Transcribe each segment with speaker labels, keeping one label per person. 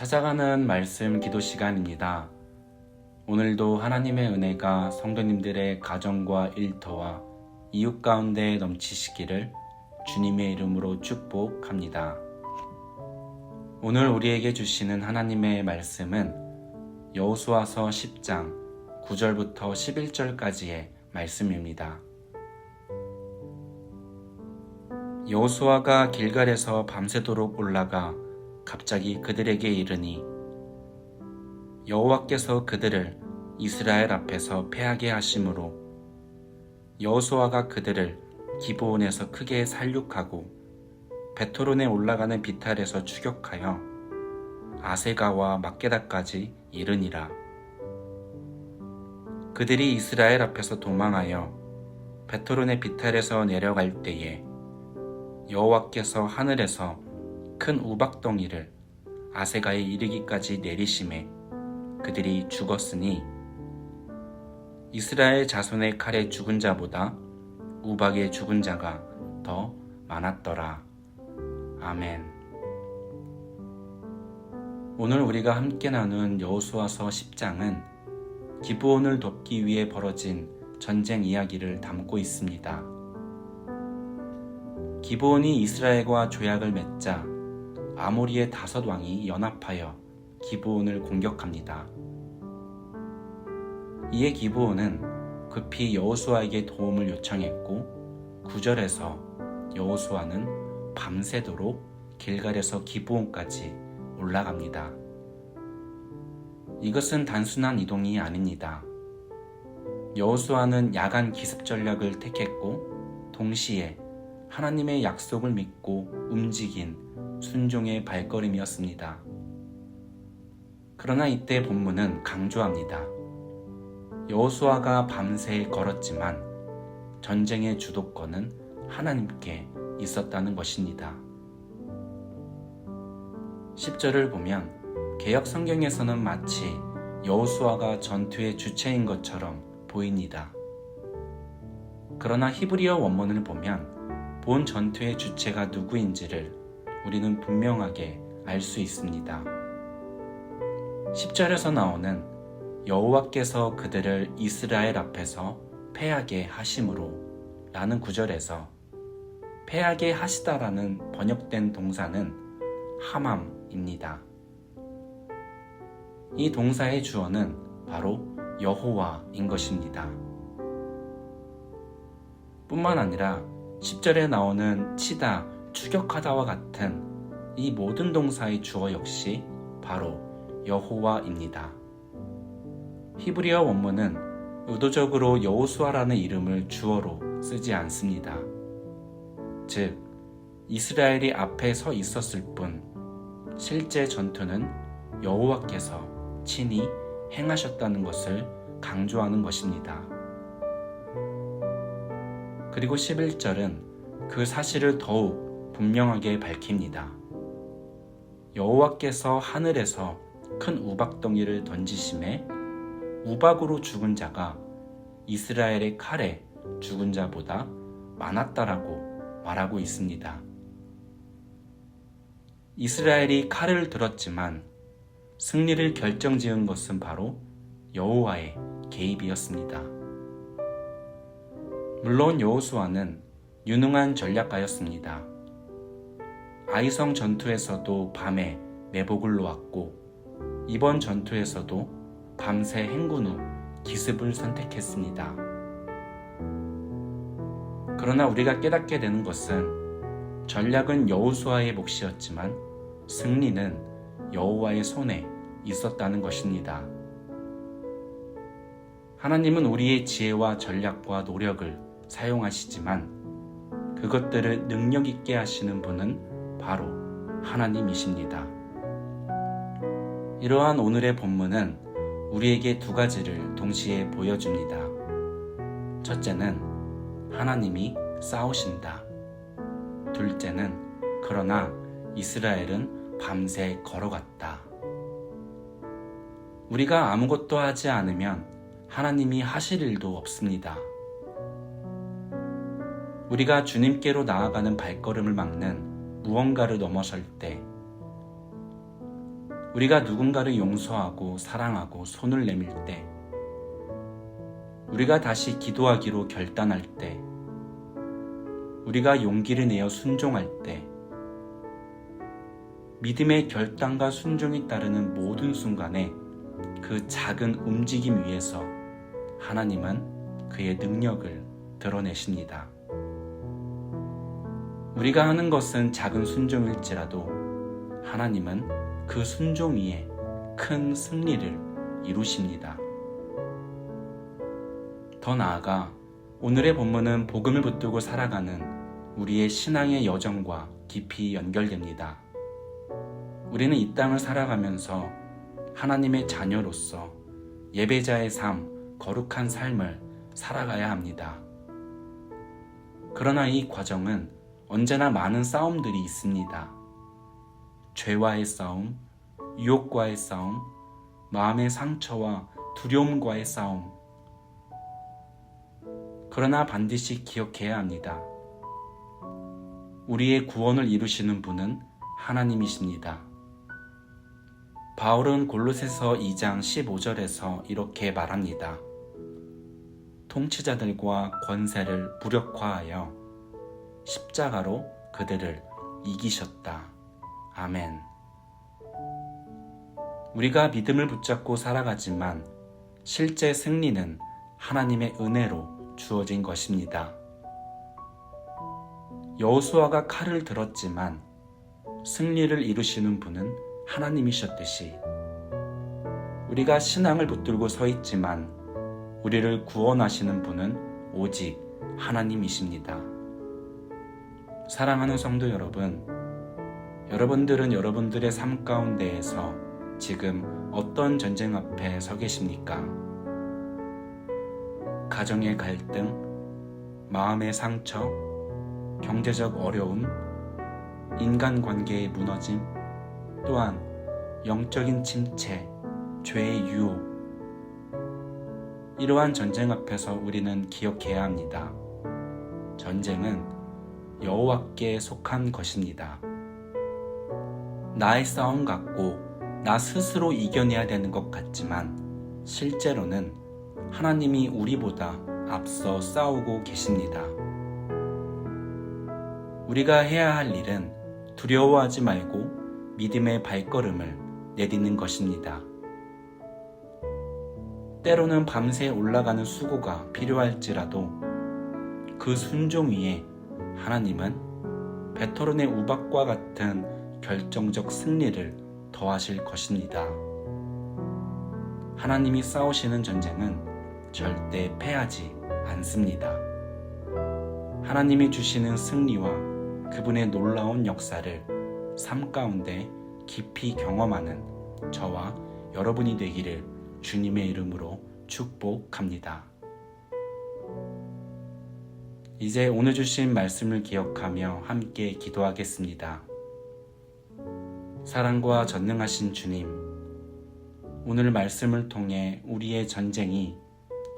Speaker 1: 찾아가는 말씀 기도 시간입니다. 오늘도 하나님의 은혜가 성도님들의 가정과 일터와 이웃 가운데 넘치시기를 주님의 이름으로 축복합니다. 오늘 우리에게 주시는 하나님의 말씀은 여호수아서 10장 9절부터 11절까지의 말씀입니다. 여호수아가 길갈에서 밤새도록 올라가 갑자기 그들에게 이르니 여호와께서 그들을 이스라엘 앞에서 패하게 하심으로 여호수아가 그들을 기브온에서 크게 살육하고 베토론에 올라가는 비탈에서 추격하여 아세가와 막게다까지 이르니라. 그들이 이스라엘 앞에서 도망하여 베토론의 비탈에서 내려갈 때에 여호와께서 하늘에서 큰 우박덩이를 아세가에 이르기까지 내리심에 그들이 죽었으니 이스라엘 자손의 칼에 죽은 자보다 우박에 죽은 자가 더 많았더라. 아멘. 오늘 우리가 함께 나눈 여호수아서 10장은 기브온을 돕기 위해 벌어진 전쟁 이야기를 담고 있습니다. 기브온이 이스라엘과 조약을 맺자 아모리의 5왕이 연합하여 기브온을 공격합니다. 이에 기브온은 급히 여호수아에게 도움을 요청했고 9절에서 여호수아는 밤새도록 길갈에서 기브온까지 올라갑니다. 이것은 단순한 이동이 아닙니다. 여호수아는 야간 기습 전략을 택했고 동시에 하나님의 약속을 믿고 움직인 순종의 발걸음이었습니다. 그러나 이때 본문은 강조합니다. 여호수아가 밤새 걸었지만 전쟁의 주도권은 하나님께 있었다는 것입니다. 10절을 보면 개역 성경에서는 마치 여호수아가 전투의 주체인 것처럼 보입니다. 그러나 히브리어 원문을 보면 본 전투의 주체가 누구인지를 우리는 분명하게 알 수 있습니다. 10절에서 나오는 여호와께서 그들을 이스라엘 앞에서 패하게 하심으로 라는 구절에서 패하게 하시다라는 번역된 동사는 하맘입니다. 이 동사의 주어는 바로 여호와인 것입니다. 뿐만 아니라 10절에 나오는 치다, 추격하다와 같은 이 모든 동사의 주어 역시 바로 여호와입니다. 히브리어 원문은 의도적으로 여호수아라는 이름을 주어로 쓰지 않습니다. 즉, 이스라엘이 앞에 서 있었을 뿐 실제 전투는 여호와께서 친히 행하셨다는 것을 강조하는 것입니다. 그리고 11절은 그 사실을 더욱 분명하게 밝힙니다. 여호와께서 하늘에서 큰 우박덩이를 던지심에 우박으로 죽은 자가 이스라엘의 칼에 죽은 자보다 많았다라고 말하고 있습니다. 이스라엘이 칼을 들었지만 승리를 결정지은 것은 바로 여호와의 개입이었습니다. 물론 여호수아는 유능한 전략가였습니다. 아이성 전투에서도 밤에 매복을 놓았고 이번 전투에서도 밤새 행군 후 기습을 선택했습니다. 그러나 우리가 깨닫게 되는 것은 전략은 여호수아의 몫이었지만 승리는 여호와의 손에 있었다는 것입니다. 하나님은 우리의 지혜와 전략과 노력을 사용하시지만 그것들을 능력 있게 하시는 분은 바로 하나님이십니다. 이러한 오늘의 본문은 우리에게 2가지를 동시에 보여줍니다. 첫째는 하나님이 싸우신다. 둘째는 그러나 이스라엘은 밤새 걸어갔다. 우리가 아무것도 하지 않으면 하나님이 하실 일도 없습니다. 우리가 주님께로 나아가는 발걸음을 막는 무언가를 넘어설 때 우리가 누군가를 용서하고 사랑하고 손을 내밀 때, 우리가 다시 기도하기로 결단할 때, 우리가 용기를 내어 순종할 때, 믿음의 결단과 순종이 따르는 모든 순간에 그 작은 움직임 위에서 하나님은 그의 능력을 드러내십니다. 우리가 하는 것은 작은 순종일지라도 하나님은 그 순종 위에 큰 승리를 이루십니다. 더 나아가 오늘의 본문은 복음을 붙들고 살아가는 우리의 신앙의 여정과 깊이 연결됩니다. 우리는 이 땅을 살아가면서 하나님의 자녀로서 예배자의 삶, 거룩한 삶을 살아가야 합니다. 그러나 이 과정은 언제나 많은 싸움들이 있습니다. 죄와의 싸움, 유혹과의 싸움, 마음의 상처와 두려움과의 싸움. 그러나 반드시 기억해야 합니다. 우리의 구원을 이루시는 분은 하나님이십니다. 바울은 골로새서 2장 15절에서 이렇게 말합니다. 통치자들과 권세를 무력화하여 십자가로 그들을 이기셨다. 아멘. 우리가 믿음을 붙잡고 살아가지만 실제 승리는 하나님의 은혜로 주어진 것입니다. 여호수아가 칼을 들었지만 승리를 이루시는 분은 하나님이셨듯이 우리가 신앙을 붙들고 서 있지만 우리를 구원하시는 분은 오직 하나님이십니다. 사랑하는 성도 여러분, 여러분들은 여러분들의 삶 가운데에서 지금 어떤 전쟁 앞에 서 계십니까? 가정의 갈등, 마음의 상처, 경제적 어려움, 인간관계의 무너짐, 또한 영적인 침체, 죄의 유혹. 이러한 전쟁 앞에서 우리는 기억해야 합니다. 전쟁은 여호와께 속한 것입니다. 나의 싸움 같고 나 스스로 이겨내야 되는 것 같지만 실제로는 하나님이 우리보다 앞서 싸우고 계십니다. 우리가 해야 할 일은 두려워하지 말고 믿음의 발걸음을 내딛는 것입니다. 때로는 밤새 올라가는 수고가 필요할지라도 그 순종 위에 하나님은 베토른의 우박과 같은 결정적 승리를 더하실 것입니다. 하나님이 싸우시는 전쟁은 절대 패하지 않습니다. 하나님이 주시는 승리와 그분의 놀라운 역사를 삶 가운데 깊이 경험하는 저와 여러분이 되기를 주님의 이름으로 축복합니다. 이제 오늘 주신 말씀을 기억하며 함께 기도하겠습니다. 사랑과 전능하신 주님, 오늘 말씀을 통해 우리의 전쟁이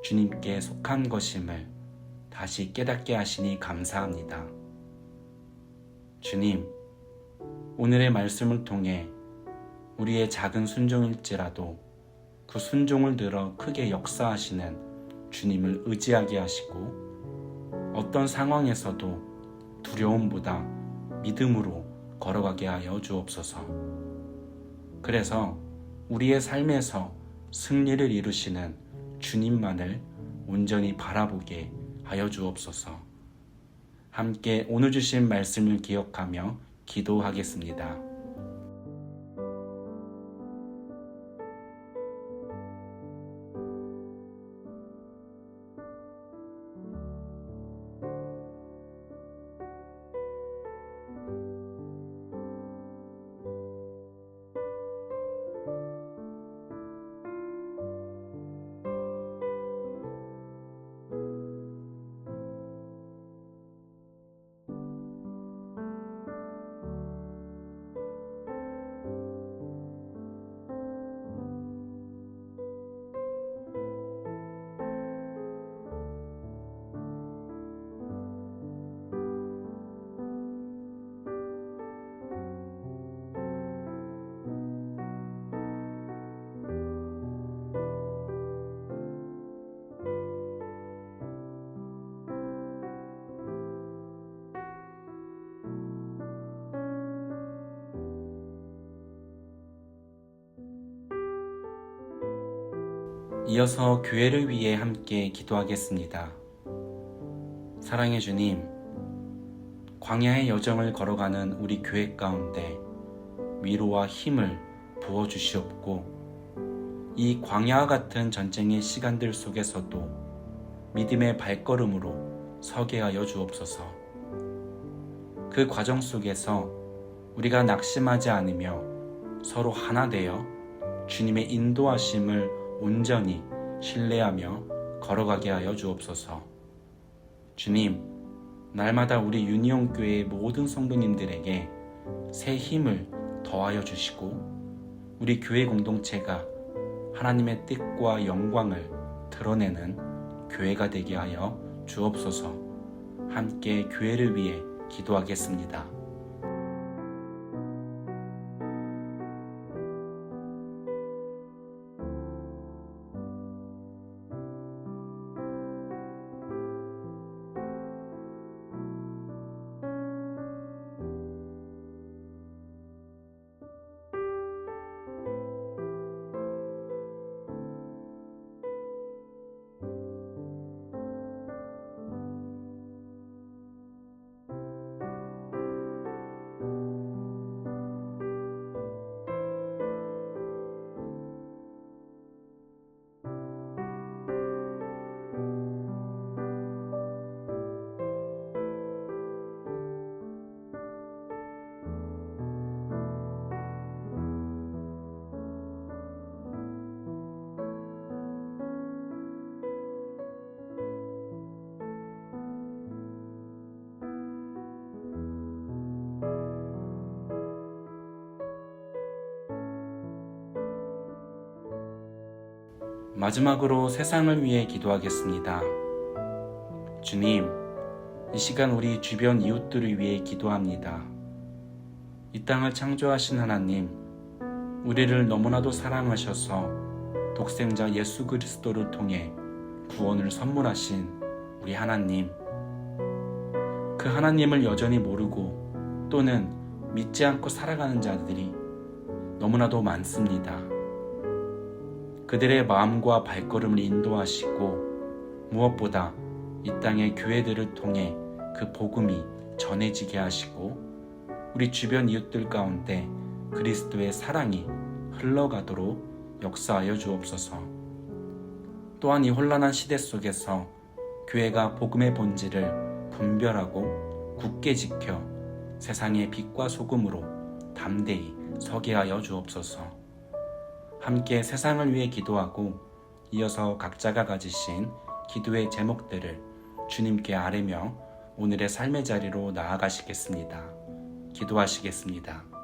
Speaker 1: 주님께 속한 것임을 다시 깨닫게 하시니 감사합니다. 주님, 오늘의 말씀을 통해 우리의 작은 순종일지라도 그 순종을 들어 크게 역사하시는 주님을 의지하게 하시고 어떤 상황에서도 두려움보다 믿음으로 걸어가게 하여 주옵소서. 그래서 우리의 삶에서 승리를 이루시는 주님만을 온전히 바라보게 하여 주옵소서. 함께 오늘 주신 말씀을 기억하며 기도하겠습니다. 이어서 교회를 위해 함께 기도하겠습니다. 사랑의 주님, 광야의 여정을 걸어가는 우리 교회 가운데 위로와 힘을 부어주시옵고, 이 광야와 같은 전쟁의 시간들 속에서도 믿음의 발걸음으로 서게 하여 주옵소서. 그 과정 속에서 우리가 낙심하지 않으며 서로 하나 되어 주님의 인도하심을 온전히 신뢰하며 걸어가게 하여 주옵소서. 주님, 날마다 우리 유니온 교회의 모든 성도님들에게 새 힘을 더하여 주시고, 우리 교회 공동체가 하나님의 뜻과 영광을 드러내는 교회가 되게 하여 주옵소서. 함께 교회를 위해 기도하겠습니다. 마지막으로 세상을 위해 기도하겠습니다. 주님, 이 시간 우리 주변 이웃들을 위해 기도합니다. 이 땅을 창조하신 하나님, 우리를 너무나도 사랑하셔서 독생자 예수 그리스도를 통해 구원을 선물하신 우리 하나님, 그 하나님을 여전히 모르고 또는 믿지 않고 살아가는 자들이 너무나도 많습니다. 그들의 마음과 발걸음을 인도하시고, 무엇보다 이 땅의 교회들을 통해 그 복음이 전해지게 하시고, 우리 주변 이웃들 가운데 그리스도의 사랑이 흘러가도록 역사하여 주옵소서. 또한 이 혼란한 시대 속에서 교회가 복음의 본질을 분별하고 굳게 지켜 세상의 빛과 소금으로 담대히 서게 하여 주옵소서. 함께 세상을 위해 기도하고, 이어서 각자가 가지신 기도의 제목들을 주님께 아뢰며 오늘의 삶의 자리로 나아가시겠습니다. 기도하시겠습니다.